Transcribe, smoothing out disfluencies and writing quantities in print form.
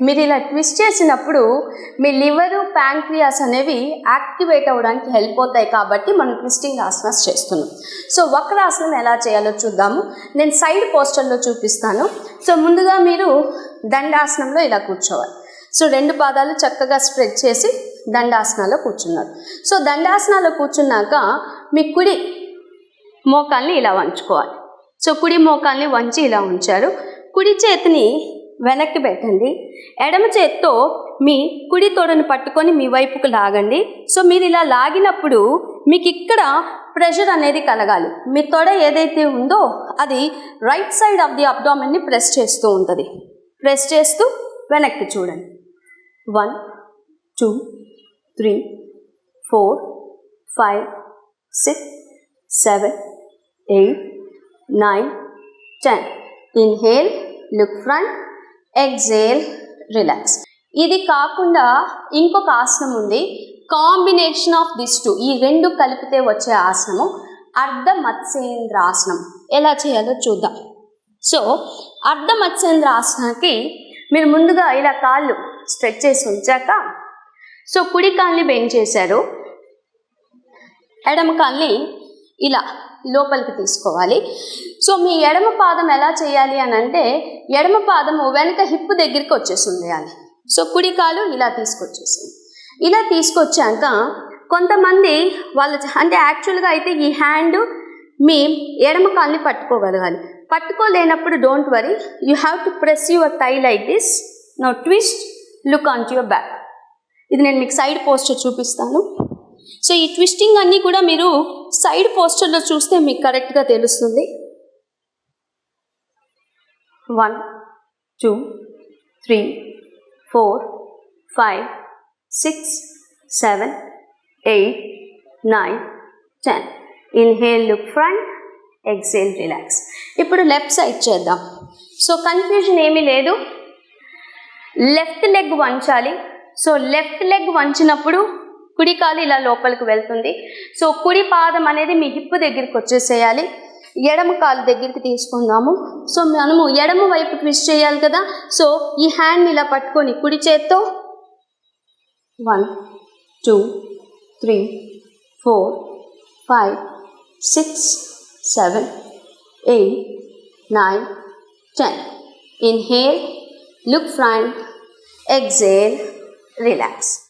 మీరు ఇలా ట్విస్ట్ చేసినప్పుడు మీ లివరు ప్యాంక్రియాస్ అనేవి యాక్టివేట్ అవ్వడానికి హెల్ప్ అవుతాయి కాబట్టి మనం ట్విస్టింగ్ ఆసనాస్ చేస్తున్నాం. సో వక్రాసనం ఎలా చేయాలో చూద్దాము. నేను సైడ్ పోస్టర్లో చూపిస్తాను. సో ముందుగా మీరు దండాసనంలో ఇలా కూర్చోవాలి. సో 2 పాదాలు చక్కగా స్ప్రెడ్ చేసి దండాసనాలో కూర్చున్నారు. సో దండాసనాలో కూర్చున్నాక మీ కుడి మోకాల్ని ఇలా వంచుకోవాలి. సో కుడి మోకాల్ని వంచి ఇలా ఉంచారు. కుడి చేతిని వెనక్కి పెట్టండి. ఎడమ చేత్తో మీ కుడి తొడను పట్టుకొని మీ వైపుకు లాగండి. సో మీరు ఇలా లాగినప్పుడు మీకు ఇక్కడ ప్రెషర్ అనేది కలగాలి. మీ తొడ ఏదైతే ఉందో అది రైట్ సైడ్ ఆఫ్ ది అబ్డామిన్ని ప్రెస్ చేస్తూ ఉంటుంది. ప్రెస్ చేస్తూ వెనక్కి చూడండి. 1 2 3 4 5 6 7 8 9 10. Inhale, look front, exhale, relax. ఇది కాకుండా ఇంకొక ఆసనం ఉంది. కాంబినేషన్ ఆఫ్ దిస్ 2, ఈ 2 కలిపితే వచ్చే ఆసనము అర్ధ మత్స్యేంద్ర ఆసనం. ఎలా చేయాలో చూద్దాం. సో అర్ధ మత్స్యేంద్ర ఆసనానికి మీరు ముందుగా ఇలా కాళ్ళు స్ట్రెచ్ చేసి ఉంచాక సో కుడి కాల్ని బెండ్ చేశారు. ఎడమ కాల్ని ఇలా లోపలికి తీసుకోవాలి. సో మీ ఎడమ పాదం ఎలా చేయాలి అని అంటే ఎడమ పాదము వెనక హిప్ దగ్గరికి వచ్చేసింది. సో కుడి కాలు ఇలా తీసుకొచ్చేసింది. ఇలా తీసుకొచ్చాక కొంతమంది వాళ్ళ అంటే యాక్చువల్గా అయితే ఈ హ్యాండ్ మీ ఎడమ కాల్ని పట్టుకోగలగాలి. పట్టుకోలేనప్పుడు don't worry, you have to press your thigh like this. Now twist, look on to your back. ఇది నేను మీకు సైడ్ పోస్టర్ చూపిస్తాను. సో ఈ ట్విస్టింగ్ అన్నీ కూడా మీరు సైడ్ పోస్టర్లో చూస్తే మీకు కరెక్ట్గా తెలుస్తుంది. 1 2 3 4 5 6 7 8 9 10. Inhale, look front, exhale, relax. ఇప్పుడు లెఫ్ట్ సైడ్ చేద్దాం. సో కన్ఫ్యూజన్ ఏమీ లేదు. లెఫ్ట్ లెగ్ వంచాలి. సో లెఫ్ట్ లెగ్ వంచినప్పుడు కుడి కాలు ఇలా లోపలికి వెళ్తుంది. సో కుడి పాదం అనేది మీ హిప్ దగ్గరికి వచ్చేసేయాలి. ఎడమ కాలు దగ్గరికి తీసుకుందాము. సో మనము ఎడమ వైపు ట్విస్ట్ చేయాలి కదా. సో ఈ హ్యాండ్ని ఇలా పట్టుకొని కుడి చేత్తో 1 2 3 4 5 6 7 8 9 10. Inhale, look front, exhale, relax.